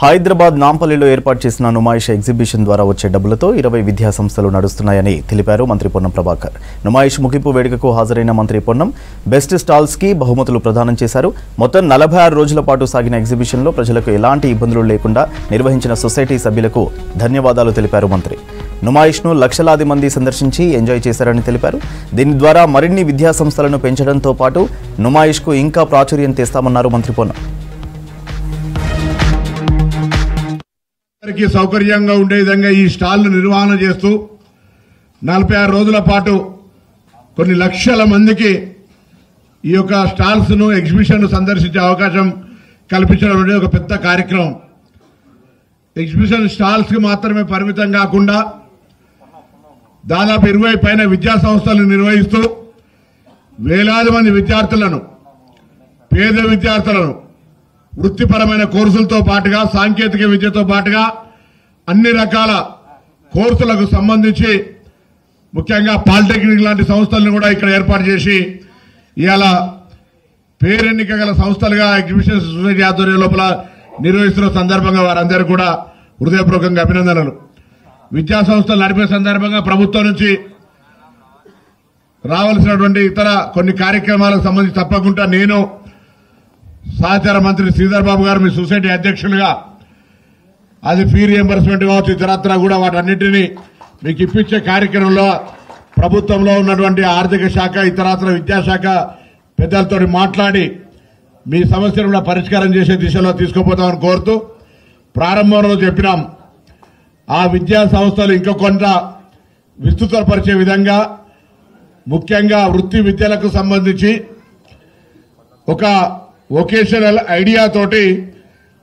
హైదరాబాద్ నాంపల్లిలో ఏర్పాటు చేసిన నుమాయిష్ ఎగ్జిబిషన్ ద్వారా వచ్చే డబ్బులతో 20 విద్యా సంస్థలు నడుస్తున్నాయని తెలిపారు మంత్రి పొన్నం ప్రభాకర్. నుమాయిష్ ముగింపు వేడుకకు హాజరైన మంత్రి పొన్నం బెస్ట్ స్టాల్స్ కి బహుమతులు ప్రదానం చేశారు. మొత్తం 46 రోజుల పాటు సాగిన ఎగ్జిబిషన్ లో ప్రజలకు ఎలాంటి ఇబ్బందులు లేకుండా నిర్వహించిన సొసైటీ సభ్యులకు ధన్యవాదాలు తెలిపారు మంత్రి. నుమాయిష్ ను లక్షలాది మంది సందర్శించి ఎంజాయ్ చేశారని తెలిపారు. దీని ద్వారా మరిన్ని విద్యా సంస్థలను పెంచడంతో పాటు నుమాయిష్ కు ఇంకా ప్రాచుర్యం తెస్తామన్నారు మంత్రి పొన్నం. సౌకర్యంగా ఉండే విధంగా ఈ స్టాల్ నిర్వహణ చేస్తూ 46 రోజుల పాటు కొన్ని లక్షల మందికి ఈ యొక్క స్టాల్స్ ను ఎగ్జిబిషన్ సందర్శించే అవకాశం కల్పించడం అనేది ఒక పెద్ద కార్యక్రమం. ఎగ్జిబిషన్ స్టాల్స్ కి మాత్రమే పరిమితం కాకుండా దాదాపు 20 పైన విద్యా సంస్థలు నిర్వహిస్తూ వేలాది మంది విద్యార్థులను, పేద విద్యార్థులను వృత్తిపరమైన కోర్సులతో పాటుగా సాంకేతిక విద్యతో పాటుగా అన్ని రకాల కోర్సులకు సంబంధించి ముఖ్యంగా పాలిటెక్నిక్ లాంటి సంస్థలను కూడా ఇక్కడ ఏర్పాటు చేసి ఇవాళ పేరెన్నిక గల సంస్థలుగా ఎగ్జిబిషన్ సొసైటీ ఆధ్వర్యం లోపల నిర్వహిస్తున్న సందర్భంగా వారందరూ కూడా హృదయపూర్వకంగా అభినందనలు. విద్యా సంస్థలు నడిపే సందర్భంగా ప్రభుత్వం నుంచి రావాల్సినటువంటి ఇతర కొన్ని కార్యక్రమాలకు సంబంధించి తప్పకుండా నేను సహచార మంత్రి శ్రీధర్ బాబు గారు మీ సొసైటీ అధ్యక్షులుగా అది ఫీ రియంబర్స్మెంట్ కావచ్చు ఇతరత్రా కూడా వాటన్నిటినీ మీకు ఇప్పించే కార్యక్రమంలో ప్రభుత్వంలో ఉన్నటువంటి ఆర్థిక శాఖ ఇతరత్ర విద్యాశాఖ పెద్దలతో మాట్లాడి మీ సమస్యను కూడా పరిష్కారం చేసే దిశలో తీసుకుపోతామని కోరుతూ ప్రారంభంలో చెప్పినాం. ఆ విద్యా సంస్థలు ఇంకా కొంత విస్తృతపరిచే విధంగా ముఖ్యంగా వృత్తి విద్యలకు సంబంధించి ఒక వొకేషనల్ ఐడియా తోటి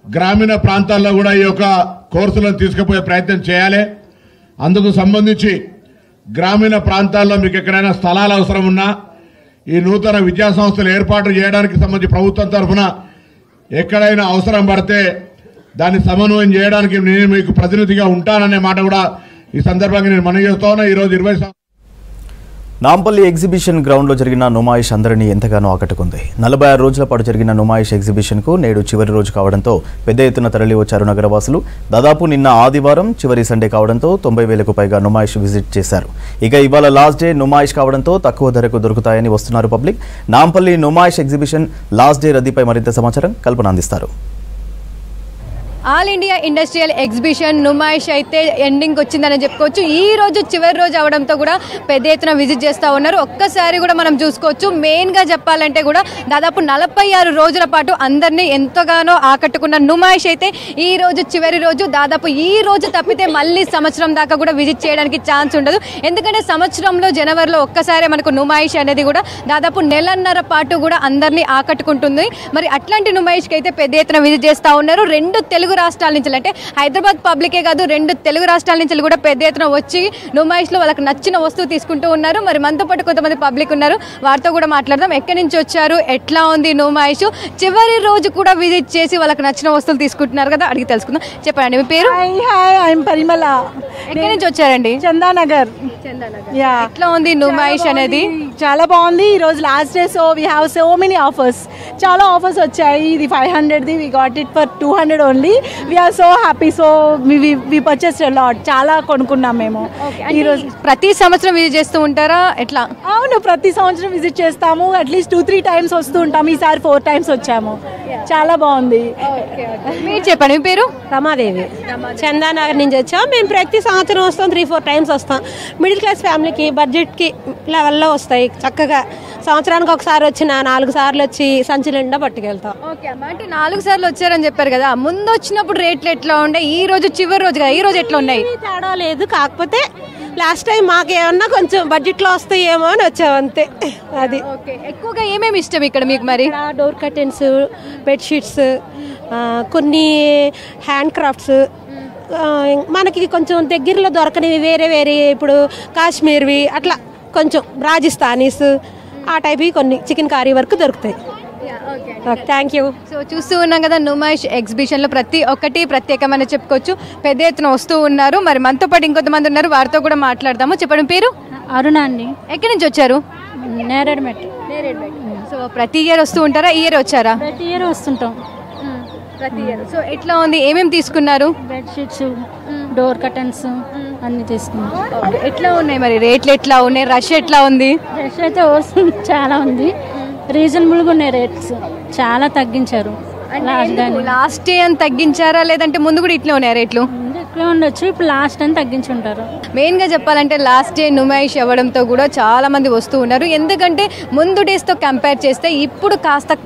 గ్రామీణ ప్రాంతాల్లో కూడా ఈ యొక్క కోర్సులను తీసుకుపోయే ప్రయత్నం చేయాలి. అందుకు సంబంధించి గ్రామీణ ప్రాంతాల్లో మీకు ఎక్కడైనా స్థలాలు అవసరం ఉన్నా ఈ నూతన విద్యా సంస్థలు ఏర్పాటు చేయడానికి సంబంధించి ప్రభుత్వం తరఫున ఎక్కడైనా అవసరం పడితే దాన్ని సమన్వయం చేయడానికి నేను మీకు ప్రతినిధిగా ఉంటాననే మాట కూడా ఈ సందర్భంగా నేను మనవి చేస్తా ఉన్నా. ఈరోజు 20 నాంపల్లి ఎగ్జిబిషన్ గ్రౌండ్ లో జరిగిన నుమాయిష్ అందరినీ ఎంతగానో ఆకట్టుకుంది. 46 రోజుల పాటు జరిగిన నుమాయిష్ ఎగ్జిబిషన్ కు నేడు చివరి రోజు కావడంతో పెద్ద ఎత్తున తరలి వచ్చారు నగరవాసులు. దాదాపు నిన్న ఆదివారం చివరి సండే కావడంతో 90,000కు పైగా నుమాయిష్ విజిట్ చేశారు. ఇక ఇవాళ లాస్ట్ డే నుమాయిష్ కావడంతో తక్కువ ధరకు దొరుకుతాయని వస్తున్నారు public. Nampally Numaish exhibition last day రద్దీపై మరింత సమాచారం కల్పన అందిస్తారు. All India industrial exhibition Numaish అయితే ఎండింగ్ వచ్చిందని చెప్పుకోవచ్చు. ఈ రోజు చివరి రోజు అవడంతో కూడా పెద్ద ఎత్తున విజిట్ చేస్తూ ఉన్నారు. ఒక్కసారి కూడా మనం చూసుకోవచ్చు. మెయిన్గా చెప్పాలంటే కూడా దాదాపు 46 రోజుల పాటు అందరినీ ఎంతగానో ఆకట్టుకున్న నుమాయిష్ అయితే ఈ రోజు చివరి రోజు. దాదాపు ఈ రోజు తప్పితే మళ్ళీ సంవత్సరం దాకా కూడా విజిట్ చేయడానికి ఛాన్స్ ఉండదు. ఎందుకంటే సంవత్సరంలో జనవరిలో ఒక్కసారి మనకు నుమాయిష్ అనేది కూడా దాదాపు నెలన్నర పాటు కూడా అందరినీ ఆకట్టుకుంటుంది. మరి అట్లాంటి నుమాయిష్కి అయితే పెద్ద ఎత్తున విజిట్ చేస్తూ ఉన్నారు. 2 తెలుగు రాష్ట్రాల నుంచి అంటే హైదరాబాద్ పబ్లికే కాదు 2 తెలుగు రాష్ట్రాల నుంచి కూడా పెద్ద ఎత్తున వచ్చి నుమాయిష్ లో వాళ్ళకి నచ్చిన వస్తువు తీసుకుంటూ ఉన్నారు. మరి మనతో పాటు కొంతమంది పబ్లిక్ ఉన్నారు, వారితో కూడా మాట్లాడదాం. ఎక్కడి నుంచి వచ్చారు, ఎట్లా ఉంది నుమాయిష్, చివరి రోజు కూడా విజిట్ చేసి వాళ్ళకి నచ్చిన వస్తువులు తీసుకుంటున్నారు కదా, అడిగి తెలుసుకుందాం. చెప్పండి మీ పేరు? పరిమళ. ఎక్కడి నుంచి వచ్చారండి? చందానగర్. ఎట్లా ఉంది నుమాయిష్ అనేది? చాలా బాగుంది. ఈ రోజు last day, so we have so many offers. చాలా ఆఫర్స్ వచ్చాయి. ఇది 500ది, we got it for 200 only. We are so happy. So we purchased a lot. చాలా కొనుక్కున్నాం మేము. ఈ రోజు ప్రతి సంవత్సరం విజిట్ చేస్తూ ఉంటారా ఎట్లా? అవును, ప్రతి సంవత్సరం విజిట్ చేస్తాము. అట్లీస్ట్ 2-3 టైమ్స్ వస్తూ ఉంటాము. ఈసారి 4 టైమ్స్ వచ్చాము. చాలా బాగుంది. మీరు చెప్పండి మీ పేరు? రమాదేవి. చందానగర్ నుంచి వచ్చాం. మేము ప్రతి సంవత్సరం వస్తాం, 3-4 టైమ్స్ వస్తాం. మిడిల్ క్లాస్ ఫ్యామిలీకి బడ్జెట్కి లెవెల్లో వస్తాయి. చక్కగా సంవత్సరానికి ఒకసారి వచ్చిన 4 సార్లు వచ్చి సంచి నిండా పట్టుకెళ్తాం. ఓకే అమ్మ, అంటే 4 సార్లు వచ్చారని చెప్పారు కదా, ముందు వచ్చినప్పుడు రేట్లు ఎట్లా ఉండే, ఈ రోజు చివరి రోజు కదా, ఈ రోజు ఎట్లా ఉన్నాయి? తేడా లేదు, కాకపోతే లాస్ట్ టైం మాకేమన్నా కొంచెం బడ్జెట్లో వస్తాయేమో అని వచ్చాం అంతే. అది ఎక్కువగా ఏమేమి ఇష్టం ఇక్కడ మీకు? మరి డోర్ కర్టెన్స్, బెడ్షీట్స్, కొన్ని హ్యాండ్ క్రాఫ్ట్స్, మనకి కొంచెం దగ్గరలో దొరకనివి వేరే వేరే, ఇప్పుడు కాశ్మీర్వి అట్లా కొంచెం రాజస్థానీస్ ఆ టైప్ కొన్ని చికెన్ కర్రీ వరకు దొరుకుతాయి. Thank you. సో చూస్తూ ఉన్నాం కదా, నుమాయిష్ ఎగ్జిబిషన్ లో ప్రతి ఒక్కటి ప్రత్యేకమైన చెప్పుకోవచ్చు. పెద్ద ఎత్తున వస్తూ ఉన్నారు. మరి మనతో పాటు ఇంకొంతమంది ఉన్నారు, వారితో కూడా మాట్లాడదాము. చెప్పండి పేరు? అరుణ అండి. ఎక్కడి నుంచి వచ్చారు? నేరేడ్మెట్. సో ప్రతి ఇయర్ వస్తూ ఉంటారా? ఈ ఇయర్ వచ్చారా? ప్రతి ఇయర్ వస్తుంటాం. ప్రతి ఇయర్. సో ఎట్లా ఉంది, ఏమేమి తీసుకున్నారు? బెడ్షీట్స్, డోర్ కర్టన్స్ అన్ని తీసుకున్నాం. ఎట్లా ఉన్నాయి మరి, రేట్లు ఎట్లా ఉన్నాయి, రష్ ఎట్లా ఉంది? రష్ అయితే చాలా ఉంది, రీజనబుల్గా ఉన్నాయి రేట్స్, చాలా తగ్గించారు. లాస్ట్ డే అని తగ్గించారా లేదంటే ముందు కూడా ఇట్లా ఉన్నాయి రేట్లు? ఎక్కువే ఉండొచ్చు, ఇప్పుడు లాస్ట్ అని తగ్గించుంటారు. మెయిన్గా చెప్పాలంటే లాస్ట్ డే నుమాయిష్ అవ్వడంతో కూడా చాలా మంది వస్తూ ఉన్నారు. ఎందుకంటే ముందు డేస్తో కంపేర్ చేస్తే ఇప్పుడు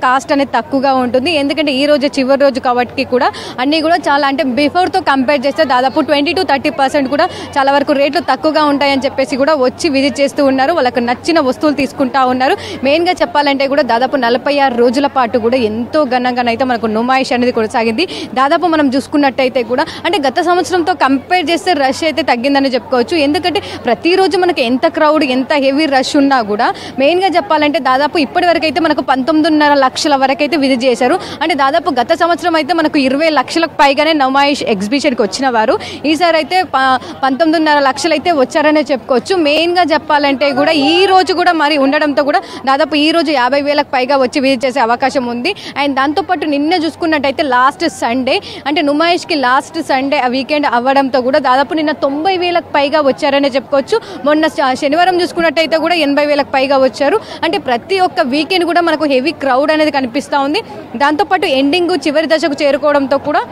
కాస్ట్ అనేది తక్కువగా ఉంటుంది. ఎందుకంటే ఈ రోజు చివరి రోజు కాబట్టి కూడా అన్నీ కూడా చాలా అంటే బిఫోర్తో కంపేర్ చేస్తే దాదాపు 20-30% కూడా చాలా వరకు రేట్లు తక్కువగా ఉంటాయని చెప్పేసి కూడా వచ్చి విజిట్ చేస్తూ ఉన్నారు. వాళ్ళకు నచ్చిన వస్తువులు తీసుకుంటా ఉన్నారు. మెయిన్గా చెప్పాలంటే కూడా దాదాపు 46 రోజుల పాటు కూడా ఎంతో ఘనంగానైతే మనకు నుమాయిష్ అనేది కొనసాగింది. దాదాపు మనం చూసుకున్నట్టయితే కూడా అంటే గత సంవత్సరంతో కంపేర్ చేస్తే రష్ అయితే తగ్గిందని చెప్పుకోవచ్చు. ఎందుకంటే ప్రతిరోజు మనకు ఎంత క్రౌడ్, ఎంత హెవీ రష్ ఉన్నా కూడా మెయిన్గా చెప్పాలంటే దాదాపు ఇప్పటి వరకు అయితే మనకు 19.5 లక్షల వరకు అయితే విజిట్ చేశారు. అంటే దాదాపు గత సంవత్సరం అయితే మనకు 20 లక్షలకు పైగానే నుమాయిష్ ఎగ్జిబిషన్కి వచ్చిన వారు, ఈసారి అయితే 19.5 లక్షలు అయితే వచ్చారనే చెప్పుకోవచ్చు. మెయిన్గా చెప్పాలంటే కూడా ఈ రోజు కూడా మరి ఉండడంతో కూడా దాదాపు ఈ రోజు 50,000కు పైగా వచ్చి విజిట్ చేసే అవకాశం ఉంది. అండ్ దాంతోపాటు నిన్న చూసుకున్నట్టయితే లాస్ట్ సండే అంటే నుమాయిష్కి లాస్ట్ సండే ఆ వీకెండ్ అవ్వడంతో కూడా దాదాపు నిన్న 90,000కు పైగా వచ్చారనే చెప్పుకోవచ్చు. మొన్న శనివారం చూసుకున్నట్టయితే కూడా 80,000కు పైగా వచ్చారు. అంటే ప్రతి ఒక్క వీకెండ్ కూడా మనకు హెవీ క్రౌడ్ అనేది కనిపిస్తూ ఉంది. దాంతోపాటు ఎండింగ్ చివరి దశకు చేరుకోవడంతో కూడా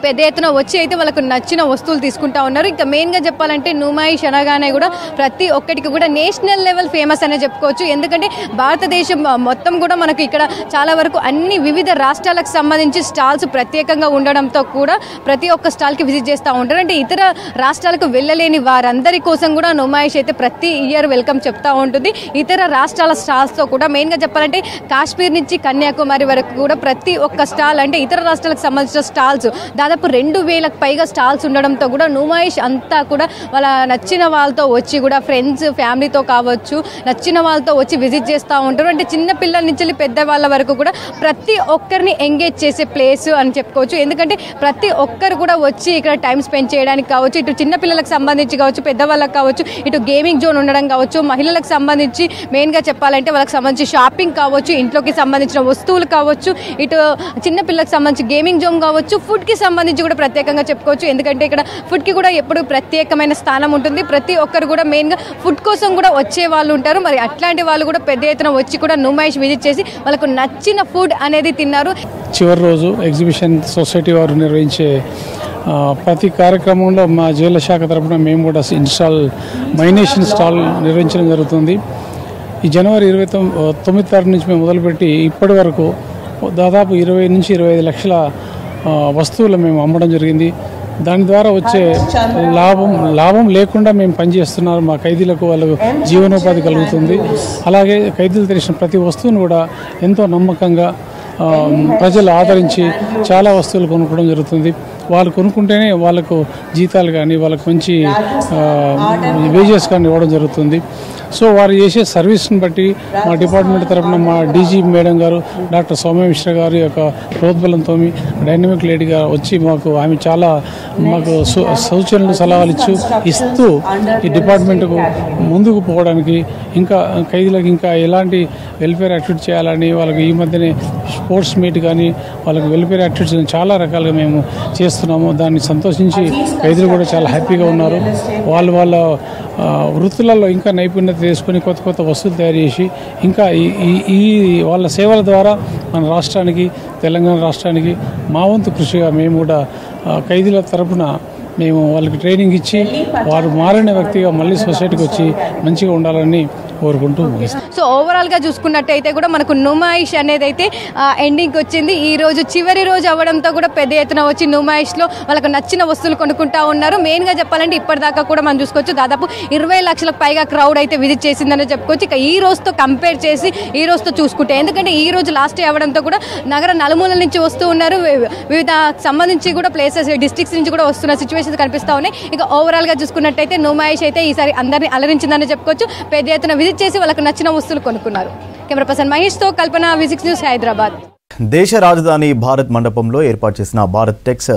పెద్ద ఎత్తున వచ్చి అయితే వాళ్ళకు నచ్చిన వస్తువులు తీసుకుంటా ఉన్నారు. ఇంకా మెయిన్గా చెప్పాలంటే నుమాయిష్ అనగానే కూడా ప్రతి ఒక్కటికి కూడా నేషనల్ లెవెల్ ఫేమస్ అనే చెప్పుకోవచ్చు. ఎందుకంటే భారతదేశం మొత్తం కూడా మనకు ఇక్కడ చాలా వరకు అన్ని వివిధ రాష్ట్రాలకు సంబంధించి స్టాల్స్ ప్రత్యేకంగా ఉండడంతో కూడా ప్రతి ఒక్క స్టాల్కి విజిట్ చేస్తూ ఉంటారు. అంటే ఇతర రాష్ట్రాలకు వెళ్ళలేని వారందరి కోసం కూడా నుమాయిష్ అయితే ప్రతి ఇయర్ వెల్కమ్ చెప్తూ ఉంటుంది. ఇతర రాష్ట్రాల స్టాల్స్తో కూడా మెయిన్గా చెప్పాలంటే కాశ్మీర్ నుంచి కన్యాకుమారి వరకు కూడా ప్రతి ఒక్క స్టాల్ అంటే ఇతర రాష్ట్రాలకు సంబంధించిన స్టాల్స్ దాదాపు 2,000కు పైగా స్టాల్స్ ఉండడంతో కూడా నుమాయిష్ అంతా కూడా వాళ్ళ నచ్చిన వాళ్ళతో వచ్చి కూడా ఫ్రెండ్స్ ఫ్యామిలీతో కావచ్చు నచ్చిన వాళ్ళతో వచ్చి విజిట్ చేస్తూ ఉంటారు. అంటే చిన్న పిల్లల నుంచి పెద్దవాళ్ళ వరకు కూడా ప్రతి ఒక్కరిని ఎంగేజ్ చేసే ప్లేస్ అని చెప్పుకోవచ్చు. ఎందుకంటే ప్రతి ఒక్కరు కూడా వచ్చి ఇక్కడ టైం స్పెండ్ చేయడానికి కావచ్చు, ఇటు చిన్న పిల్లలకు సంబంధించి కావచ్చు, పెద్దవాళ్ళకి కావచ్చు, ఇటు గేమింగ్ జోన్ ఉండడం కావచ్చు, మహిళలకు సంబంధించి మెయిన్గా చెప్పాలంటే వాళ్ళకి సంబంధించి షాపింగ్ కావచ్చు, ఇంట్లోకి సంబంధించిన వస్తువులు కావచ్చు, ఇటు చిన్న పిల్లలకు సంబంధించి గేమింగ్ జోన్ కావచ్చు, ఫుడ్కి సంబంధించి కూడా ప్రత్యేకంగా చెప్పుకోవచ్చు. ఎందుకంటే ఇక్కడ ఫుడ్కి కూడా ఎప్పుడు ప్రత్యేకమైన స్థానం ఉంటుంది. ప్రతి ఒక్కరు కూడా మెయిన్గా ఫుడ్ కోసం కూడా వచ్చే వాళ్ళు ఉంటారు. మరి అట్లాంటి వాళ్ళు కూడా పెద్ద ఎత్తున వచ్చి కూడా నుమాయిష్ విజిట్ చేసి వాళ్ళకు నచ్చిన ఫుడ్ అనేది తిన్నారు. చివరి రోజు ఎగ్జిబిషన్ సొసైటీ వారు నిర్వహించే ప్రతి కార్యక్రమంలో మా జ్యువెల శాఖ తరఫున మేము కూడా మైనేషన్ స్టాల్ నిర్వహించడం జరుగుతుంది. ఈ జనవరి 29 తారీఖు నుంచి మేము మొదలుపెట్టి ఇప్పటి వరకు దాదాపు 20 నుంచి 25 లక్షల వస్తువులు మేము అమ్మడం జరిగింది. దాని ద్వారా వచ్చే లాభం లేకుండా మేము పనిచేస్తున్నారు. మా ఖైదీలకు వాళ్ళకు జీవనోపాధి కలుగుతుంది. అలాగే ఖైదీలు తెరిచిన ప్రతి వస్తువును కూడా ఎంతో నమ్మకంగా ప్రజలు ఆదరించి చాలా వస్తువులు కొనుక్కోవడం జరుగుతుంది. వాళ్ళు కొనుక్కుంటేనే వాళ్ళకు జీతాలు కానీ వాళ్ళకు మంచి వేజెస్ కానీ ఇవ్వడం జరుగుతుంది. సో వారు చేసే సర్వీస్ని బట్టి మా డిపార్ట్మెంట్ తరఫున మా డీజీ మేడం గారు డాక్టర్ సౌమ్య మిశ్రా గారి యొక్క ప్రోద్బలంతో డైనమిక్ లేడీగా వచ్చి ఆమె చాలా మాకు సూచనలు సలహాలు ఇస్తూ ఈ డిపార్ట్మెంట్కు ముందుకు పోవడానికి ఇంకా ఖైదీలకు ఇంకా ఎలాంటి వెల్ఫేర్ యాక్టివిటీ చేయాలని వాళ్ళకి ఈ మధ్యనే స్పోర్ట్స్ మీట్ కానీ వాళ్ళకి వెల్ఫేర్ యాక్టివిటీస్ చాలా రకాలుగా మేము చేస్తున్నాము. దాన్ని సంతోషించి ఖైదీలు కూడా చాలా హ్యాపీగా ఉన్నారు. వాళ్ళ వృత్తులలో ఇంకా నైపుణ్యత తీసుకొని కొత్త కొత్త వస్తువులు తయారు చేసి ఇంకా ఈ వాళ్ళ సేవల ద్వారా మన రాష్ట్రానికి తెలంగాణ రాష్ట్రానికి మా వంతు కృషిగా మేము కూడా ఖైదీల తరపున మేము వాళ్ళకి ట్రైనింగ్ ఇచ్చి వారు మారిన వ్యక్తిగా మళ్ళీ సొసైటీకి వచ్చి మంచిగా ఉండాలని కోరుకుంటూ ముగిస్తాం. సో ఓవరాల్గా చూసుకున్నట్టయితే కూడా మనకు నుమాయిష్ అనేది అయితే ఎండింగ్కి వచ్చింది. ఈ రోజు చివరి రోజు అవ్వడంతో కూడా పెద్ద ఎత్తున వచ్చి నుమాయిష్లో వాళ్ళకు నచ్చిన వస్తువులు కొనుక్కుంటా ఉన్నారు. మెయిన్గా చెప్పాలంటే ఇప్పటిదాకా కూడా మనం చూసుకోవచ్చు దాదాపు 20 లక్షలకు పైగా క్రౌడ్ అయితే విజిట్ చేసిందని చెప్పుకోవచ్చు. ఇక ఈ రోజుతో కంపేర్ చేసి ఈ రోజుతో చూసుకుంటే ఎందుకంటే ఈ రోజు లాస్ట్ డే అవ్వడంతో కూడా నగర నలుమూలల నుంచి వస్తూ ఉన్నారు. వివిధ సంబంధించి కూడా ప్లేసెస్ డిస్ట్రిక్ట్స్ నుంచి కూడా వస్తున్న సిచ్యువేషన్స్ కనిపిస్తూ ఉన్నాయి. ఇక ఓవరాల్గా చూసుకున్నట్టయితే నుమాయిష్ అయితే ఈసారి అందరినీ అలరించిందని చెప్పుకోవచ్చు. పెద్ద ఎత్తున విజిట్ చేసి వాళ్ళకు నచ్చిన వస్తువులు కొనుక్కున్నారు. కెమెరా పర్సన్ మహేష్తో కల్పన, V6 న్యూస్, హైదరాబాద్. దేశ రాజధాని భారత్ మండపంలో ఏర్పాటు చేసిన భారత్ టెక్స్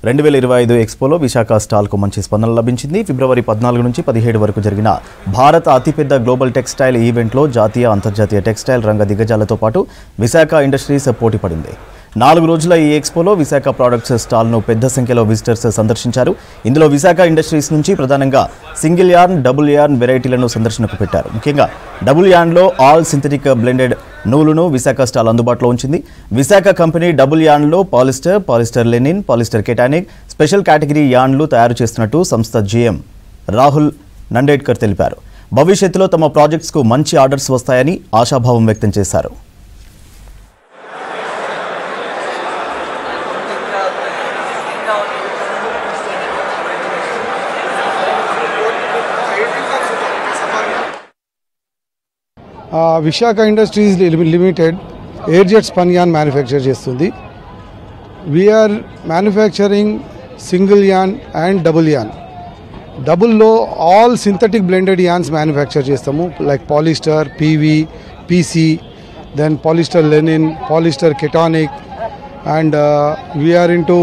2025 ఎక్స్పోలో విశాఖ స్టాల్కు మంచి స్పందన లభించింది. ఫిబ్రవరి 14 నుంచి 17 వరకు జరిగిన భారత అతిపెద్ద గ్లోబల్ టెక్స్టైల్ ఈవెంట్లో జాతీయ అంతర్జాతీయ టెక్స్టైల్ రంగ దిగ్గజాలతో పాటు విశాఖ ఇండస్ట్రీస్ పోటీ పడింది. 4 రోజుల ఈ ఎక్స్పోలో విశాఖ ప్రోడక్ట్స్ స్టాల్ను పెద్ద సంఖ్యలో విజిటర్స్ సందర్శించారు. ఇందులో విశాఖ ఇండస్ట్రీస్ నుంచి ప్రధానంగా సింగిల్ యార్న్, డబుల్ యార్న్ వెరైటీలను సందర్శనకు పెట్టారు. ముఖ్యంగా డబుల్ యార్న్లో ఆల్ సింథటిక్ బ్లెండెడ్ నూలును విశాఖ స్టాల్ అందుబాటులో ఉంచింది. విశాఖ కంపెనీ డబుల్ యార్న్లో polyester linen, polyester cationic, special category యార్న్లు తయారు చేస్తున్నట్టు సంస్థ జీఎం రాహుల్ నండేడ్కర్ తెలిపారు. భవిష్యత్తులో తమ ప్రాజెక్ట్స్కు మంచి ఆర్డర్స్ వస్తాయని ఆశాభావం వ్యక్తం చేశారు. Visakha industries limited air jet spun yarn manufacture చేస్తుంది. We are manufacturing single yarn and double yarn. డబుల్లో all synthetic blended yarns manufacture చేస్తాము, like polyester, PV, PC, then polyester linen, polyester cationic, and we are into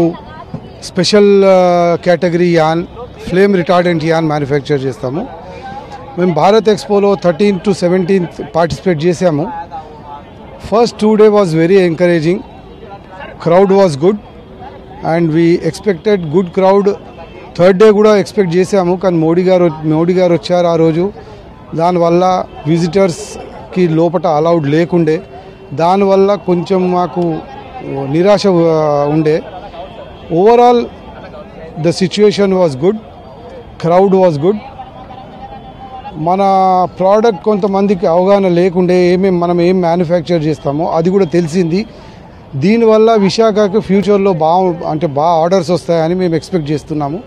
special category yarn, flame retardant yarn manufacture చేస్తాము. మేము భారత్ ఎక్స్పోలో 13th to 17th participate చేసాము. First 2 days was very encouraging. Crowd was good and we expected good crowd. 3rd day కూడా expect చేసాము, కానీ మోడీ గారు వచ్చారు ఆ రోజు. దానివల్ల విజిటర్స్కి లోపల అలౌడ్ లేకుండే, దానివల్ల కొంచెం మాకు నిరాశ ఉండే. Overall the situation was good, crowd was good. మన ప్రోడక్ట్ కొంతమందికి అవగాహన లేకుండే మనం ఏం మ్యానుఫ్యాక్చర్ చేస్తామో అది కూడా తెలిసింది. దీనివల్ల విశాఖకు ఫ్యూచర్లో బాగా ఆర్డర్స్ వస్తాయని మేము ఎక్స్పెక్ట్ చేస్తున్నాము.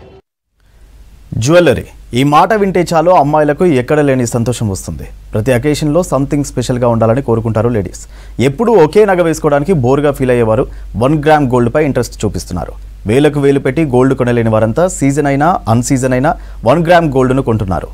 జ్యువెలరీ, ఈ మాట వింటే చాలు అమ్మాయిలకు ఎక్కడ లేని సంతోషం వస్తుంది. ప్రతి అకేషన్లో సంథింగ్ స్పెషల్గా ఉండాలని కోరుకుంటారు లేడీస్. ఎప్పుడూ ఒకే నగ వేసుకోవడానికి బోర్గా ఫీల్ అయ్యేవారు 1 gram గోల్డ్పై ఇంట్రెస్ట్ చూపిస్తున్నారు. వేలకు వేలు పెట్టి గోల్డ్ కొనలేని వారంతా సీజన్ అయినా అన్సీజన్ అయినా 1 gram గోల్డ్ను కొంటున్నారు.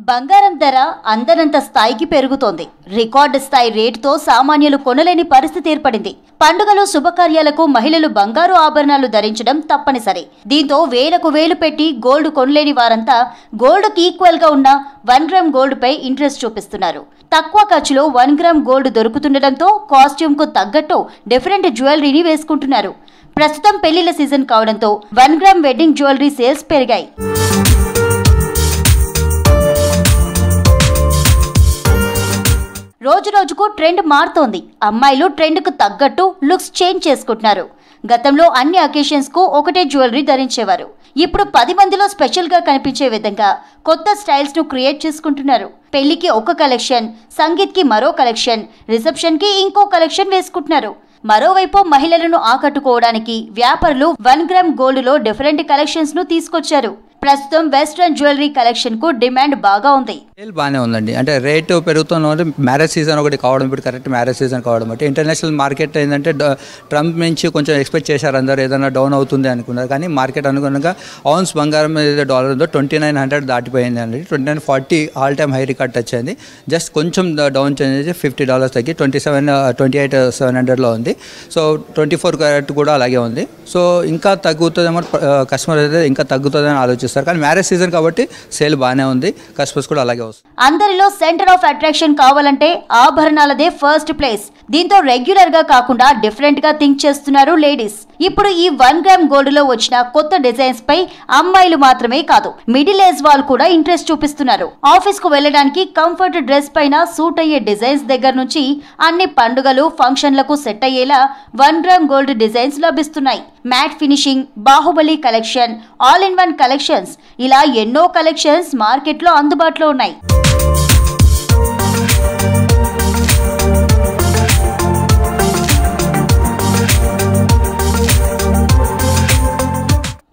బంగారం ధర అందనంత స్థాయికి పెరుగుతోంది. రికార్డు స్థాయి రేటుతో సామాన్యులు కొనలేని పరిస్థితి ఏర్పడింది. పండుగలు, శుభకార్యాలకు మహిళలు బంగారు ఆభరణాలు ధరించడం తప్పనిసరి. దీంతో వేలకు వేలు పెట్టి గోల్డ్ కొనలేని వారంతా గోల్డ్కి ఈక్వల్ గా ఉన్న 1 gram గోల్డ్ పై ఇంట్రెస్ట్ చూపిస్తున్నారు. తక్కువ ఖర్చులో 1 gram గోల్డ్ దొరుకుతుండటంతో కాస్ట్యూమ్ కు తగ్గట్టు డిఫరెంట్ జ్యువెలరీని వేసుకుంటున్నారు. ప్రస్తుతం పెళ్లిళ్ల సీజన్ కావడంతో 1 gram వెడ్డింగ్ జ్యువెలరీ సేల్స్ పెరిగాయి. రోజు రోజుకు ట్రెండ్ మారుతోంది. అమ్మాయిలు ట్రెండ్కు తగ్గట్టు లుక్స్ చేంజ్ చేసుకుంటున్నారు. గతంలో అన్ని అకేషన్స్ కు ఒకటే జ్యువెలరీ ధరించేవారు. ఇప్పుడు 10 మందిలో స్పెషల్ గా కనిపించే విధంగా కొత్త స్టైల్స్ ను క్రియేట్ చేసుకుంటున్నారు. పెళ్లికి ఒక కలెక్షన్, సంగీత్ కి మరో కలెక్షన్, రిసెప్షన్ కి ఇంకో కలెక్షన్ వేసుకుంటున్నారు. మరోవైపు మహిళలను ఆకట్టుకోవడానికి వ్యాపారులు 1 gram గోల్డ్ లో డిఫరెంట్ కలెక్షన్స్ ను తీసుకొచ్చారు. ప్రస్తుతం వెస్ట్రన్ జ్యువెలరీ కలెక్షన్ కు డిమాండ్ బాగా ఉంది. బాగానే ఉందండి. అంటే రేటు పెరుగుతున్న మ్యారేజ్ సీజన్ ఒకటి కావడం, ఇప్పుడు కరెక్ట్ మ్యారేజ్ సీజన్ కావడం బట్టి ఇంటర్నేషనల్ మార్కెట్ ఏంటంటే ట్రంప్ నుంచి కొంచెం ఎక్స్పెక్ట్ చేశారు, అందరూ ఏదైనా డౌన్ అవుతుంది అనుకున్నారు. కానీ మార్కెట్ అనుగుణంగా ఔన్స్ బంగారం ఏదైతే డాలర్ ఉందో 2900 దాటిపోయింది అండి. 2940 all time high record touch అయింది. జస్ట్ కొంచెం డౌన్ చేంజ్ $50 తగ్గి 28,700లో ఉంది. సో 24 క్యారెట్ కూడా అలాగే ఉంది. సో ఇంకా తగ్గుతుందేమో, కస్టమర్ అయితే ఇంకా తగ్గుతుందని ఆలోచిస్తారు. కానీ మ్యారేజ్ సీజన్ కాబట్టి సేల్ బాగానే ఉంది, కస్టమర్స్ కూడా అలాగే వస్తుంది. అందరిలో సెంటర్ ఆఫ్ అట్రాక్షన్ కావాలంటే ఆభరణాలదే ఫస్ట్ ప్లేస్. దీంతో రెగ్యులర్ గా కాకుండా డిఫరెంట్ గా థింక్ చేస్తున్నారు లేడీస్. ఇప్పుడు ఈ 1 gram గోల్డ్ లో వచ్చిన కొత్త డిజైన్స్ పై అమ్మాయిలు మాత్రమే కాదు, మిడిల్ ఏజ్ వాళ్ళు కూడా ఇంట్రెస్ట్ చూపిస్తున్నారు. ఆఫీస్ కు వెళ్ళడానికి కంఫర్ట్ డ్రెస్ పైన సూట్ అయ్యే డిజైన్స్ దగ్గర నుంచి అన్ని పండుగలు, ఫంక్షన్లకు సెట్ అయ్యేలా 1 gram గోల్డ్ డిజైన్స్ లభిస్తున్నాయి. Matte finishing, Baahubali collection, all in one collections, ఇలా ఎన్నో కలెక్షన్స్ మార్కెట్ లో అందుబాటులో ఉన్నాయి.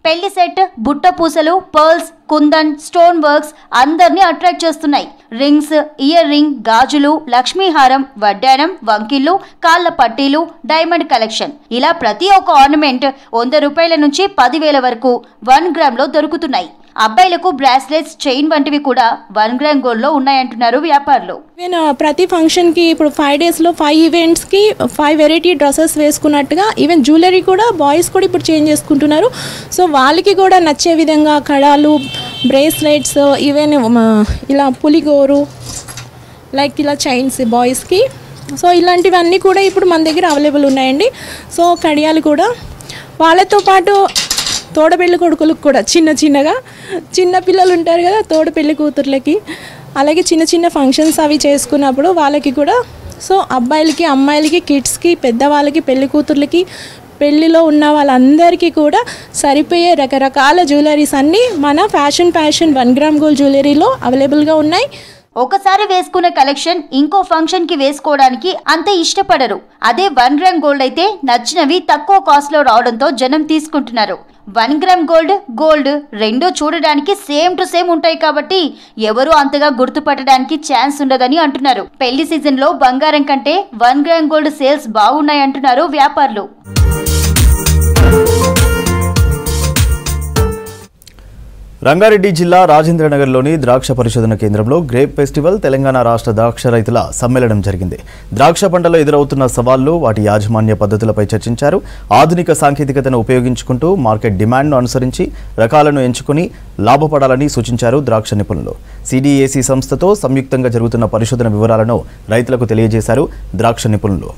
పెళ్లి సెట్, బుట్ట పూసలు, పర్ల్స్, కుందన్, స్టోన్ వర్క్స్ అందరినీ అట్రాక్ట్ చేస్తున్నాయి. రింగ్స్, ఇయర్ రింగ్, గాజులు, లక్ష్మీహారం, వడ్డానం, వంకిళ్ళు, కాళ్ల పట్టీలు, డైమండ్ కలెక్షన్, ఇలా ప్రతి ఒక్క ఆర్నమెంట్ ₹100 నుంచి 10,000 వరకు 1 gram లో దొరుకుతున్నాయి. అబ్బాయిలకు బ్రాస్లెట్స్, చైన్ వంటివి కూడా 1 gram గోల్డ్ లో ఉన్నాయంటున్నారు వ్యాపారులు. ప్రతి ఫంక్షన్ కి ఇప్పుడు 5 days లో 5 ఈవెంట్స్ కి 5 వెరైటీ డ్రెస్సెస్ వేసుకున్నట్టుగా ఈవెన్ జ్యువెలరీ కూడా బాయ్స్ కూడా ఇప్పుడు చేంజ్ చేసుకుంటున్నారు. సో వాళ్ళకి కూడా నచ్చే విధంగా కడాలు, బ్రేస్లెట్స్, ఈవెన్ ఇలా పులిగోరు లైక్ ఇలా చైన్స్ బాయ్స్కి. సో ఇలాంటివన్నీ కూడా ఇప్పుడు మన దగ్గర అవైలబుల్ ఉన్నాయండి. సో కడియాలు కూడా వాళ్ళతో పాటు తోడపెళ్లి కొడుకులకు కూడా చిన్న పిల్లలు ఉంటారు కదా, తోడపెళ్లి కూతుర్లకి, అలాగే చిన్న చిన్న ఫంక్షన్స్ అవి చేసుకున్నప్పుడు వాళ్ళకి కూడా. సో అబ్బాయిలకి, అమ్మాయిలకి, కిడ్స్కి, పెద్దవాళ్ళకి, పెళ్లి కూతుర్లకి, పెళ్లిలో ఉన్న వాళ్ళందరికీ కూడా సరిపోయే రకరకాల జ్యువెలరీస్ అన్నీ మన ఫ్యాషన్ 1 గ్రామ్ గోల్డ్ జ్యువెలరీలో అవైలబుల్గా ఉన్నాయి. ఒకసారి వేసుకునే కలెక్షన్ ఇంకో ఫంక్షన్ కి వేసుకోవడానికి అంత ఇష్టపడరు. అదే 1 గ్రామ్ గోల్డ్ అయితే నచ్చినవి తక్కువ కాస్ట్ లో రావడంతో జనం తీసుకుంటున్నారు. 1 గ్రామ్ గోల్డ్ రెండూ చూడడానికి సేమ్ టు సేమ్ ఉంటాయి కాబట్టి ఎవరు అంతగా గుర్తుపట్టడానికి ఛాన్స్ ఉండదని అంటున్నారు. పెళ్లి సీజన్ లో బంగారం కంటే 1 గ్రామ్ గోల్డ్ సేల్స్ బాగున్నాయి అంటున్నారు వ్యాపారులు. రంగారెడ్డి జిల్లా రాజేంద్రనగర్లోని ద్రాక్ష పరిశోధన కేంద్రంలో గ్రేప్ ఫెస్టివల్ తెలంగాణ రాష్ట్ర ద్రాక్ష రైతుల సమ్మేళనం జరిగింది. ద్రాక్ష పంటలో ఎదురవుతున్న సవాళ్లు, వాటి యాజమాన్య పద్ధతులపై చర్చించారు. ఆధునిక సాంకేతికతను ఉపయోగించుకుంటూ మార్కెట్ డిమాండ్ను అనుసరించి రకాలను ఎంచుకుని లాభపడాలని సూచించారు ద్రాక్ష నిపుణులు. సిడిఎసి సంస్థతో సంయుక్తంగా జరుగుతున్న పరిశోధన వివరాలను రైతులకు తెలియజేశారు ద్రాక్ష నిపుణులు.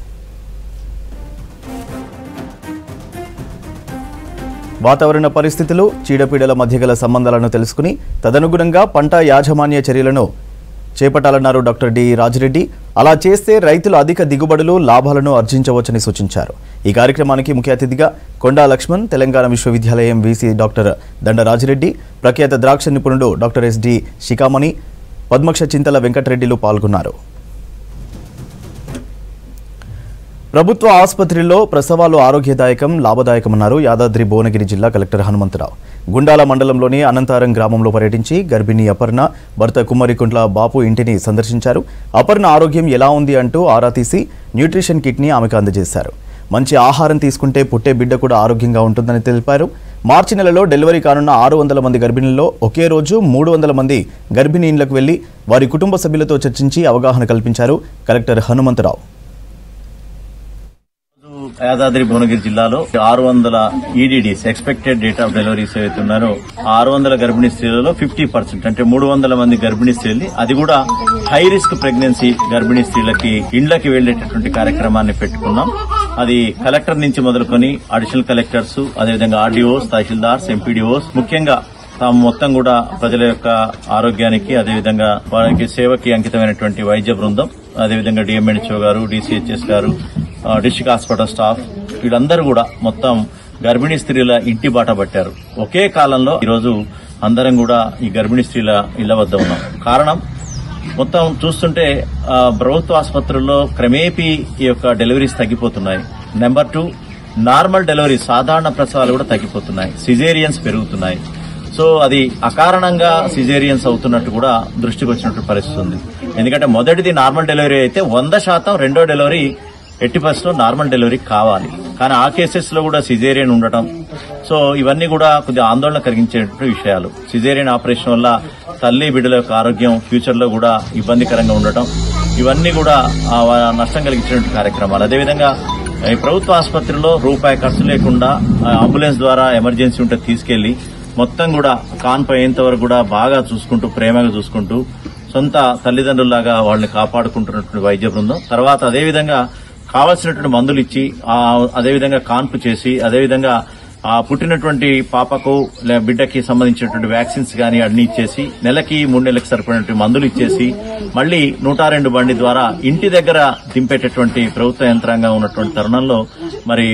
వాతావరణ పరిస్థితులు, చీడపీడల మధ్య గల సంబంధాలను తెలుసుకుని తదనుగుణంగా పంట యాజమాన్య చర్యలను చేపట్టాలన్నారు డాక్టర్ డి రాజిరెడ్డి. అలా చేస్తే రైతులు అధిక దిగుబడులు, లాభాలను ఆర్జించవచ్చని సూచించారు. ఈ కార్యక్రమానికి ముఖ్య అతిథిగా కొండా లక్ష్మణ్, తెలంగాణ విశ్వవిద్యాలయం వీసీ డాక్టర్ దండ రాజిరెడ్డి, ప్రఖ్యాత ద్రాక్ష నిపుణుడు డాక్టర్ ఎస్డి శిఖామణి, పద్మక్ష చింతల వెంకటరెడ్డిలు పాల్గొన్నారు. ప్రభుత్వ ఆసుపత్రిలో ప్రసవాలు ఆరోగ్యదాయకం, లాభదాయకమన్నారు యాదాద్రి భువనగిరి జిల్లా కలెక్టర్ హనుమంతరావు. గుండాల మండలంలోని అనంతారం గ్రామంలో పర్యటించి గర్భిణీ అపర్ణ, భర్త కుమ్మరికుంట్ల బాపు ఇంటిని సందర్శించారు. అపర్ణ ఆరోగ్యం ఎలా ఉంది అంటూ ఆరా తీసి న్యూట్రిషన్ కిట్ని ఆమెకు అందజేశారు. మంచి ఆహారం తీసుకుంటే పుట్టే బిడ్డ కూడా ఆరోగ్యంగా ఉంటుందని తెలిపారు. మార్చి నెలలో డెలివరీ కానున్న 600 మంది గర్భిణుల్లో ఒకే రోజు 300 మంది గర్భిణీ ఇండ్లకు వెళ్లి వారి కుటుంబ సభ్యులతో చర్చించి అవగాహన కల్పించారు కలెక్టర్ హనుమంతరావు. యాదాద్రి భువనగిరి జిల్లాలో 600 ఈడీడీస్ ఎక్స్పెక్టెడ్ డేట్ ఆఫ్ డెలివరీస్ ఏవైతే ఉన్నారో 600 గర్భిణీ స్త్రీలలో 50% అంటే 300 మంది గర్భిణీ స్త్రీలు, అది కూడా హై రిస్క్ ప్రెగ్నెన్సీ గర్భిణీ స్త్రీలకి ఇండ్లకి వెళ్లేటటువంటి కార్యక్రమాన్ని పెట్టుకున్నాం. అది కలెక్టర్ నుంచి మొదలుకొని అడిషనల్ కలెక్టర్స్, అదేవిధంగా ఆర్డీఓస్, తహసీల్దార్స్, ఎంపీడీఓస్, ముఖ్యంగా తాము మొత్తం కూడా ప్రజల యొక్క ఆరోగ్యానికి, అదేవిధంగా వారికి సేవకి అంకితమైనటువంటి వైద్య బృందం, అదేవిధంగా డిఎంఎన్హెచ్ఓ గారు, డిసిహెచ్ఎస్ గారు, డిస్ట్రిక్ట్ హాస్పిటల్ స్టాఫ్, వీళ్ళందరూ కూడా మొత్తం గర్భిణీ స్త్రీల ఇంటి బాట పట్టారు. ఒకే కాలంలో ఈరోజు అందరం కూడా ఈ గర్భిణీ స్త్రీల ఇళ్ల వద్ద ఉన్నాం. కారణం మొత్తం చూస్తుంటే ప్రభుత్వ ఆసుపత్రుల్లో క్రమేపీ ఈ యొక్క డెలివరీస్ తగ్గిపోతున్నాయి. నెంబర్ 2, నార్మల్ డెలివరీ, సాధారణ ప్రసవాలు కూడా తగ్గిపోతున్నాయి. సిజేరియన్స్ పెరుగుతున్నాయి. సో అది అకారణంగా సిజేరియన్స్ అవుతున్నట్టు కూడా దృష్టికి వచ్చినట్టు పరిస్థితి ఉంది. ఎందుకంటే మొదటిది నార్మల్ డెలివరీ అయితే 100%, రెండో డెలివరీ 80% నార్మల్ డెలివరీ కావాలి. కానీ ఆ కేసెస్ లో కూడా సిజేరియన్ ఉండటం, సో ఇవన్నీ కూడా కొద్దిగా ఆందోళన కలిగించేటువంటి విషయాలు. సిజేరియన్ ఆపరేషన్ వల్ల తల్లి బిడ్డల యొక్క ఆరోగ్యం ఫ్యూచర్ లో కూడా ఇబ్బందికరంగా ఉండటం, ఇవన్నీ కూడా నష్టం కలిగించేటువంటి కార్యక్రమాలు. అదేవిధంగా ఈ ప్రభుత్వ ఆసుపత్రిలో రూపాయి ఖర్చు లేకుండా అంబులెన్స్ ద్వారా ఎమర్జెన్సీ ఉంటే తీసుకెళ్లి మొత్తం కూడా కాన్పు అయ్యేంత వరకు కూడా బాగా చూసుకుంటూ, ప్రేమగా చూసుకుంటూ, సొంత తల్లిదండ్రుల్లాగా వాళ్ళని కాపాడుకుంటున్నటువంటి వైద్య బృందం. తర్వాత అదేవిధంగా కావాల్సినటువంటి మందులు ఇచ్చి, అదేవిధంగా కాన్పు చేసి, అదేవిధంగా పుట్టినటువంటి పాపకు బిడ్డకి సంబంధించినటువంటి వ్యాక్సిన్స్ గానీ అన్ని ఇచ్చేసి, నెలకి 3 నెలలకు సరిపడినటువంటి మందులు ఇచ్చేసి, మళ్లీ 102 బండి ద్వారా ఇంటి దగ్గర దింపేటటువంటి ప్రభుత్వ యంత్రాంగం ఉన్నటువంటి తరుణంలో మరి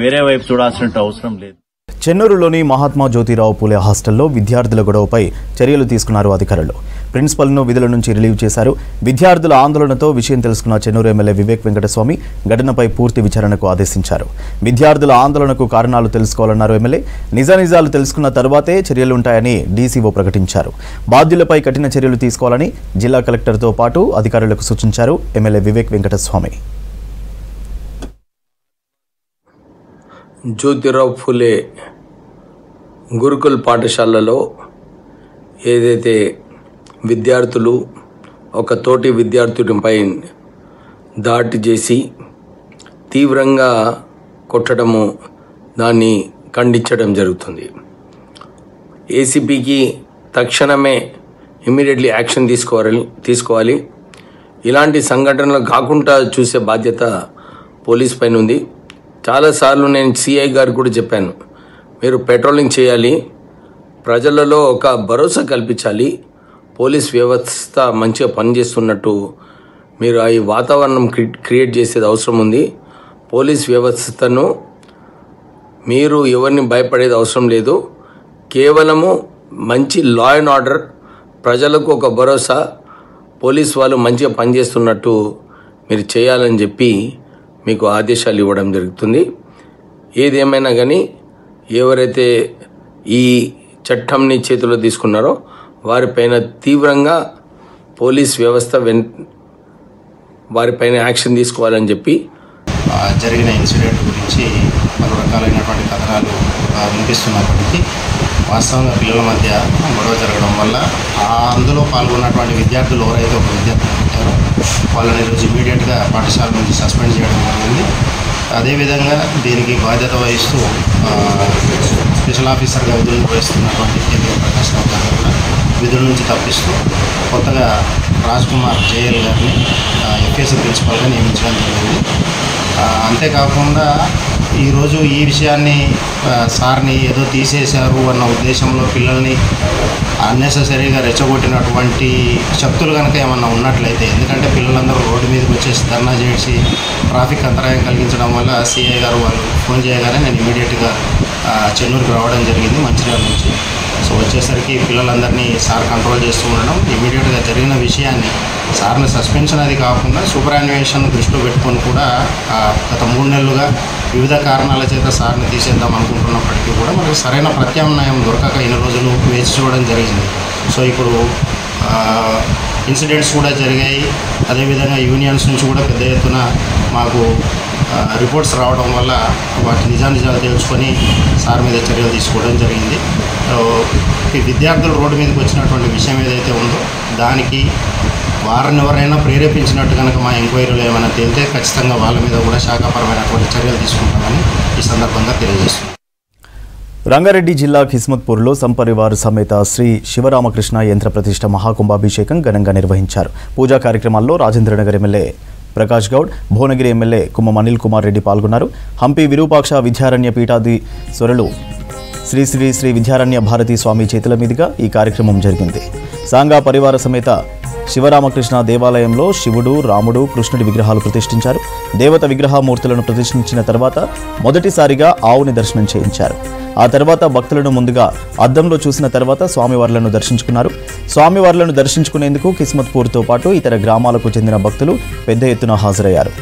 వేరే వైపు చూడాల్సిన అవసరం లేదు. చెన్నూరులోని మహాత్మా జ్యోతిరావు పూలే హాస్టల్లో విద్యార్థుల గొడవపై చర్యలు తీసుకున్నారు అధికారులు. ప్రిన్సిపల్ను విధుల నుంచి రిలీవ్ చేశారు. విద్యార్థుల ఆందోళనతో విషయం తెలుసుకున్న చెన్నూరు ఎమ్మెల్యే వివేక్ వెంకటస్వామి ఘటనపై పూర్తి విచారణకు ఆదేశించారు. విద్యార్థుల ఆందోళనకు కారణాలు తెలుసుకోవాలన్నారు ఎమ్మెల్యే. నిజానిజాలు తెలుసుకున్న తర్వాతే చర్యలుంటాయని డీసీఓ ప్రకటించారు. బాధ్యులపై కఠిన చర్యలు తీసుకోవాలని జిల్లా కలెక్టర్తో పాటు అధికారులకు సూచించారు ఎమ్మెల్యే వివేక్ వెంకటస్వామి. జ్యోతిరావు ఫులే గురుకుల్ పాఠశాలలో ఏదైతే విద్యార్థులు ఒక తోటి విద్యార్థునిపై దాడి చేసి తీవ్రంగా కొట్టడము, దాన్ని ఖండించడం జరుగుతుంది. ఏసీపీకి తక్షణమే ఇమ్మీడియట్లీ యాక్షన్ తీసుకోవాలి. ఇలాంటి సంఘటనలు కాకుండా చూసే బాధ్యత పోలీస్ పైన ఉంది. చాలాసార్లు నేను సిఐ గారు కూడా చెప్పాను, మీరు పెట్రోలింగ్ చేయాలి, ప్రజలలో ఒక భరోసా కల్పించాలి, పోలీస్ వ్యవస్థ మంచిగా పనిచేస్తున్నట్టు మీరు ఈ వాతావరణం క్రియేట్ చేసేది అవసరం ఉంది. పోలీస్ వ్యవస్థను మీరు ఎవరిని భయపడేది అవసరం లేదు. కేవలము మంచి లా అండ్ ఆర్డర్, ప్రజలకు ఒక భరోసా, పోలీస్ వాళ్ళు మంచిగా పనిచేస్తున్నట్టు మీరు చేయాలని చెప్పి మీకు ఆదేశాలు ఇవ్వడం జరుగుతుంది. ఏదేమైనా కానీ ఎవరైతే ఈ చట్టంని చేతిలో తీసుకున్నారో వారిపైన తీవ్రంగా పోలీస్ వ్యవస్థ వారిపైన యాక్షన్ తీసుకోవాలని చెప్పి జరిగిన ఇన్సిడెంట్ గురించి పలు రకాలైనటువంటి కథనాలు వినిపిస్తున్నప్పటికీ వాస్తవంగా పిల్లల మధ్య గొడవ జరగడం వల్ల అందులో పాల్గొన్నటువంటి విద్యార్థులు ఎవరైతే ఒక విద్యార్థులు ఉంటారో వాళ్ళని ఈరోజు ఇమీడియట్గా పాఠశాల నుంచి సస్పెండ్ చేయడం జరిగింది. అదేవిధంగా దీనికి బాధ్యత వహిస్తూ స్పెషల్ ఆఫీసర్గా విధులు నిర్వహిస్తున్నటువంటి కేంద్ర ప్రకాష్ రావు గారు కూడా విధుల నుంచి తప్పిస్తూ కొత్తగా రాజ్ కుమార్ జేఎల్ గారిని ఎఫ్ఎస్సి ప్రిన్సిపల్గా నియమించడం జరిగింది. అంతేకాకుండా ఈరోజు ఈ విషయాన్ని సార్ని ఏదో తీసేశారు అన్న ఉద్దేశంలో పిల్లల్ని అన్నెసెసరీగా రెచ్చగొట్టినటువంటి శక్తులు కనుక ఏమన్నా ఉన్నట్లయితే, ఎందుకంటే పిల్లలందరూ రోడ్డు మీదకి వచ్చేసి ధర్నా చేసి ట్రాఫిక్ అంతరాయం కలిగించడం వల్ల సిఐ గారు వాళ్ళు ఫోన్ చేయగానే నేను ఇమీడియట్గా చెన్నూరుకి రావడం జరిగింది మంచిర్యాల నుంచి. సో వచ్చేసరికి పిల్లలందరినీ సార్ కంట్రోల్ చేస్తూ ఉండడం, ఇమీడియట్గా జరిగిన విషయాన్ని సార్ని సస్పెన్షన్ అది కాకుండా సూపరాన్యుయేషన్ దృష్టిలో పెట్టుకొని కూడా గత 3 నెలలుగా వివిధ కారణాల చేత సార్ని తీసేద్దాం అనుకుంటున్నప్పటికీ కూడా మనకు సరైన ప్రత్యామ్నాయం దొరకక ఇన్ని రోజులు వేచి చూడడం జరిగింది. సో ఇప్పుడు ఇన్సిడెంట్స్ కూడా జరిగాయి. అదేవిధంగా యూనియన్స్ నుంచి కూడా పెద్ద ఎత్తున మాకు రిపోర్ట్స్ రావడం వల్ల వాటి నిజాలు తెలుసుకొని సార్ మీద చర్యలు తీసుకోవడం జరిగింది. ఈ విద్యార్థులు రోడ్డు మీదకి వచ్చినటువంటి విషయం ఏదైతే ఉందో దానికి వారిని ఎవరైనా ప్రేరేపించినట్టు కనుక మా ఎంక్వైరీలో ఏమైనా తేలితే ఖచ్చితంగా వాళ్ళ మీద కూడా శాఖాపరమైనటువంటి చర్యలు తీసుకుంటామని ఈ సందర్భంగా తెలియజేస్తున్నాం. రంగారెడ్డి జిల్లా కిస్మత్పూర్లో సంపరివార్ సమేత శ్రీ శివరామకృష్ణ యంత్ర ప్రతిష్ఠ మహాకుంభాభిషేకం ఘనంగా నిర్వహించారు. పూజా కార్యక్రమాల్లో రాజేంద్రనగర్ ఎమ్మెల్యే ప్రకాష్ గౌడ్, భువనగిరి ఎమ్మెల్యే కుమ్మం అనిల్ కుమార్ రెడ్డి పాల్గొన్నారు. హంపి విరూపాక్ష విద్యారణ్య పీఠాధీశ్వరులు శ్రీ శ్రీ శ్రీ విద్యారణ్య భారతీ స్వామి చేతుల మీదుగా ఈ కార్యక్రమం జరిగింది. సాంగా పరివార సమేత శివరామకృష్ణ దేవాలయంలో శివుడు, రాముడు, కృష్ణుడి విగ్రహాలు ప్రతిష్ఠించారు. దేవత విగ్రహమూర్తులను ప్రతిష్ఠించిన తర్వాత మొదటిసారిగా ఆవుని దర్శనం చేయించారు. ఆ తర్వాత భక్తులను ముందుగా అద్దంలో చూసిన తర్వాత స్వామివార్లను దర్శించుకున్నారు. స్వామివార్లను దర్శించుకునేందుకు కిస్మత్పూర్తో పాటు ఇతర గ్రామాలకు చెందిన భక్తులు పెద్ద ఎత్తున హాజరయ్యారు.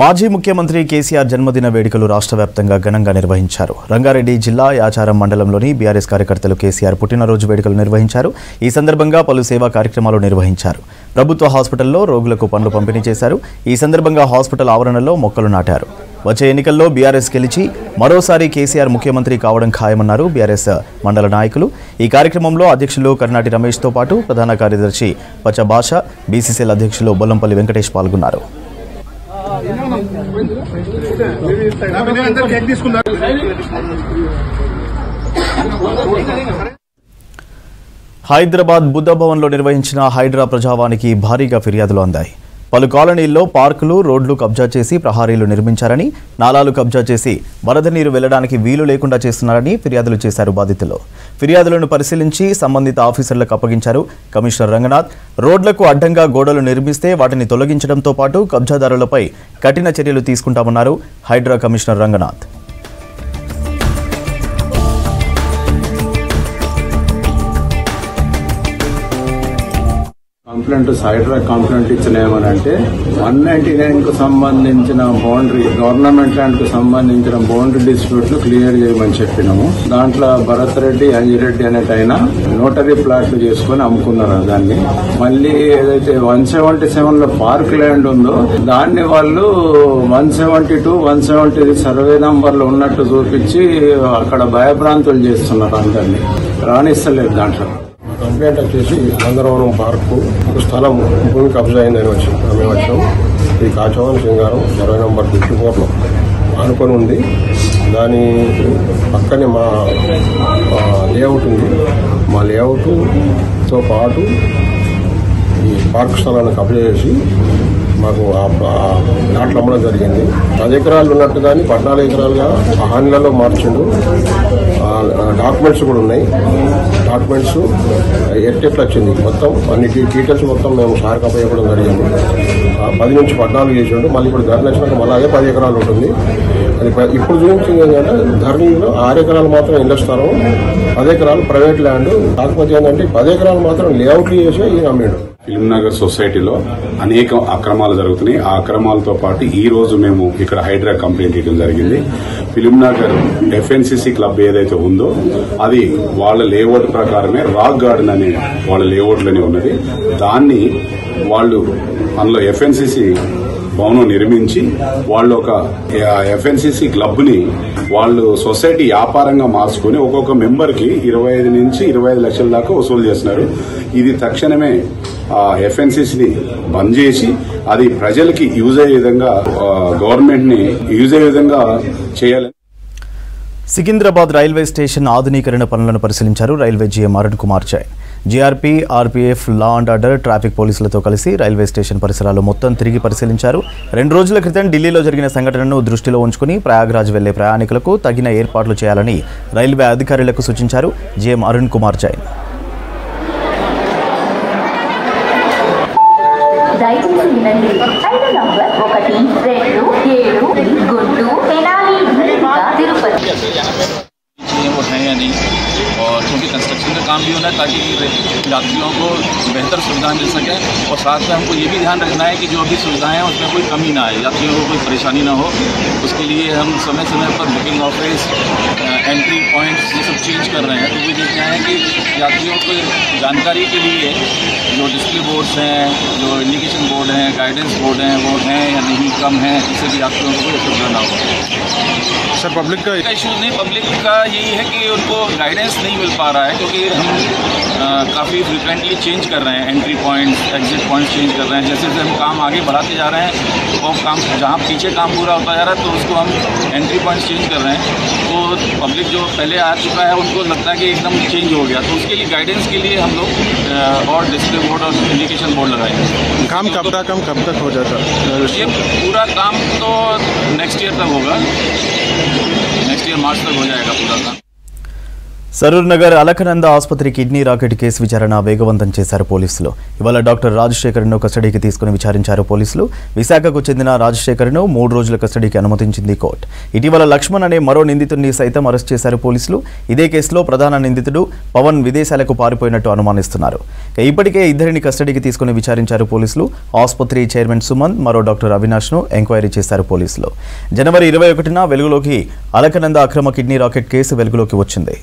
మాజీ ముఖ్యమంత్రి కేసీఆర్ జన్మదిన వేడుకలు రాష్ట్ర వ్యాప్తంగా ఘనంగా నిర్వహించారు. రంగారెడ్డి జిల్లా యాచారం మండలంలోని బీఆర్ఎస్ కార్యకర్తలు కేసీఆర్ పుట్టినరోజు వేడుకలు నిర్వహించారు. ఈ సందర్భంగా పలు సేవా కార్యక్రమాలు నిర్వహించారు. ప్రభుత్వ హాస్పిటల్లో రోగులకు పండ్లు పంపిణీ చేశారు. ఈ సందర్భంగా హాస్పిటల్ ఆవరణలో మొక్కలు నాటారు. వచ్చే ఎన్నికల్లో బీఆర్ఎస్ గెలిచి మరోసారి కేసీఆర్ ముఖ్యమంత్రి కావడం ఖాయమన్నారు బీఆర్ఎస్ మండల నాయకులు. ఈ కార్యక్రమంలో అధ్యక్షులు కర్నాటి రమేష్తో పాటు ప్రధాన కార్యదర్శి పచ్చ భాష, బీసీసీఎల్ అధ్యక్షులు బొల్లంపల్లి వెంకటేష్ పాల్గొన్నారు. హైదరాబాద్ బుద్ధ భవన్లో నిర్వహించిన హైడ్రా ప్రజావానికి భారీగా ఫిర్యాదులు అందాయి. పలు కాలనీల్లో పార్కులు, రోడ్లు కబ్జా చేసి ప్రహారీలు నిర్మించారని, నాలాలు కబ్జా చేసి వరద నీరు వెళ్లడానికి వీలు లేకుండా చేస్తున్నారని ఫిర్యాదులు చేశారు బాధితులు. ఫిర్యాదులను పరిశీలించి సంబంధిత ఆఫీసర్లకు అప్పగించారు కమిషనర్ రంగనాథ్. రోడ్లకు అడ్డంగా గోడలు నిర్మిస్తే వాటిని తొలగించడంతో పాటు కబ్జాదారులపై కఠిన చర్యలు తీసుకుంటామన్నారు హైడ్రా కమిషనర్ రంగనాథ్. హైడ్రా కంప్లైంట్ ఇచ్చిన ఏమనంటే 199కు సంబంధించిన బౌండరీ, గవర్నమెంట్ ల్యాండ్ కు సంబంధించిన బౌండరీ డిస్ప్యూట్లు క్లియర్ చేయమని చెప్పినాము. దాంట్లో భరత్ రెడ్డి, అంజిరెడ్డి అనేటైనా నోటరీ ప్లాట్లు చేసుకుని అమ్ముకున్నారు. దాన్ని మళ్ళీ ఏదైతే 177లో పార్క్ ల్యాండ్ ఉందో దాన్ని వాళ్ళు 172, 170 సర్వే నంబర్లు ఉన్నట్టు చూపించి అక్కడ భయభ్రాంతులు చేస్తున్నారు. అందరినీ రాణిస్తలేదు. దాంట్లో కంప్లైంట్ వచ్చేసి నందనవనం పార్కు ఒక స్థలం భూమి కబ్జా అయిందని మేము వచ్చాము. ఈ కాచవరం సింగారం 20 నంబర్ 54లో ఆనుకొని ఉంది. దాని పక్కనే మా లేఅవుట్ ఉంది. మా లేఅవుట్తో పాటు ఈ పార్క్ స్థలాన్ని కబ్జా చేసి మాకు ప్లాట్లు అమ్మడం జరిగింది. 10 ఎకరాలు ఉన్నట్టు కానీ 14 ఎకరాలుగా హానీలలో మార్చిండు. డాక్యుమెంట్స్ కూడా ఉన్నాయి. డాక్యుమెంట్స్ ఎట్లా వచ్చింది మొత్తం అన్ని డీటెయిల్స్ మొత్తం మేము సార్ కప్ప ఇవ్వడం జరిగింది. 10 నుంచి 14 చేసిండు. మళ్ళీ ఇప్పుడు ధరలు వచ్చినాక మళ్ళీ అదే 10 ఎకరాలు ఉంటుంది. అది ఇప్పుడు చూపించింది ఏంటంటే ధరణిలో 6 ఎకరాలు మాత్రం ఇళ్ల స్థలం, 10 ఎకరాలు ప్రైవేట్ ల్యాండ్. కాకపోతే ఏంటంటే 10 ఎకరాలు మాత్రం లేఅవుట్లు చేసి ఈయన అమ్మాడు. ఫిలింనగర్ సొసైటీలో అనేక అక్రమాలు జరుగుతున్నాయి. ఆ అక్రమాలతో పాటు ఈ రోజు మేము ఇక్కడ హైడ్రా కంప్లైంట్ ఇవ్వడం జరిగింది. ఫిలింనగర్ ఎఫ్ఎన్సీసీ క్లబ్ ఏదైతే ఉందో అది వాళ్ళ లేఅవుట్ ప్రకారమే రాక్ గార్డెన్ అనే వాళ్ళ లేఅవుట్లోనే ఉన్నది. దాన్ని వాళ్ళు అందులో ఎఫ్ఎన్సీసీ భవనం నిర్మించి వాళ్ళు ఒక ఎఫ్ఎన్సీసీ క్లబ్ ని వాళ్ళు సొసైటీ వ్యాపారంగా మార్చుకుని ఒక్కొక్క మెంబర్ కి 25 నుంచి 25 లక్షల దాకా వసూలు చేస్తున్నారు. ఇది తక్షణమే ఎఫ్ఎన్సీసీని బంద్ చేసి అది ప్రజలకి యూజ్ అయ్యే విధంగా గవర్నమెంట్ ని యూజ్ అయ్యే విధంగా చేయాలి. సికింద్రాబాద్ రైల్వే స్టేషన్ ఆధునీకరణ పనులను పరిశీలించారు railway GM Arun Kumar Jain. GRP, RPF, law and order, traffic పోలీసులతో కలిసి రైల్వే స్టేషన్ పరిసరాలు మొత్తం తిరిగి పరిశీలించారు. 2 రోజుల క్రితం ఢిల్లీలో జరిగిన సంఘటనను దృష్టిలో ఉంచుకుని ప్రయాగ్రాజ్ వెళ్లే ప్రయాణికులకు తగిన ఏర్పాట్లు చేయాలని రైల్వే అధికారులకు సూచించారు జీఎం అరుణ్ కుమార్ జైన్. और क्योंकि कंस्ट्रक्शन का काम भी होना है ताकि यात्रियों को बेहतर सुविधा मिल सके, और साथ में हमको ये भी ध्यान रखना है कि जो भी सुविधाएं हैं उसमें कोई कमी ना आए, यात्रियों को कोई परेशानी ना हो. उसके लिए हम समय समय पर बुकिंग ऑफिस, एंट्री पॉइंट्स ये सब चेंज कर रहे हैं. तो वो देखना है कि यात्रियों को जानकारी के लिए जो डिस्प्ले बोर्ड्स हैं, जो इंडिकेशन बोर्ड हैं, गाइडेंस बोर्ड हैं, वो हैं या नहीं, कम हैं, जिससे कि यात्रियों को कोई असुविधा ना हो. सर पब्लिक का इशू नहीं, पब्लिक का यही है कि उनको गाइडेंस नहीं मिल पा रहा है, क्योंकि हम काफ़ी फ्रिक्वेंटली चेंज कर रहे हैं. Entry points, exit points change कर रहे हैं. जैसे जैसे हम काम आगे बढ़ाते जा रहे हैं और काम जहाँ पीछे काम पूरा होता जा रहा है तो उसको हम एंट्री पॉइंट्स चेंज कर रहे हैं. तो पब्लिक जो पहले आ चुका है उनको लगता है कि एकदम चेंज हो गया, तो उसके लिए गाइडेंस के लिए हम लोग और डिस्प्ले बोर्ड और इंडिकेशन बोर्ड लगाएंगे. काम कब तक हो जाता? ये पूरा काम तो नेक्स्ट ईयर तक होगा. नेक्स्ट ईयर मार्च तक हो जाएगा पूरा काम. సరూర్ నగర్ అలకనంద ఆసుపత్రి కిడ్నీ రాకెట్ కేసు విచారణ వేగవంతం చేశారు పోలీసులు. ఇవాళ డాక్టర్ రాజశేఖర్ను కస్టడీకి తీసుకుని విచారించారు పోలీసులు. విశాఖకు చెందిన రాజశేఖర్ను 3 రోజుల కస్టడీకి అనుమతించింది కోర్టు. ఇటీవల లక్ష్మణ్ అనే మరో నిందితుడిని సైతం అరెస్ట్ చేశారు పోలీసులు. ఇదే కేసులో ప్రధాన నిందితుడు పవన్ విదేశాలకు పారిపోయినట్టు అనుమానిస్తున్నారు. ఇప్పటికే ఇద్దరిని కస్టడీకి తీసుకుని విచారించారు పోలీసులు. ఆసుపత్రి చైర్మన్ సుమంత్, మరో డాక్టర్ అవినాష్ను ఎంక్వైరీ చేశారు పోలీసులు. జనవరి 21న వెలుగులోకి అలకనంద అక్రమ కిడ్నీ రాకెట్ కేసు వెలుగులోకి వచ్చింది.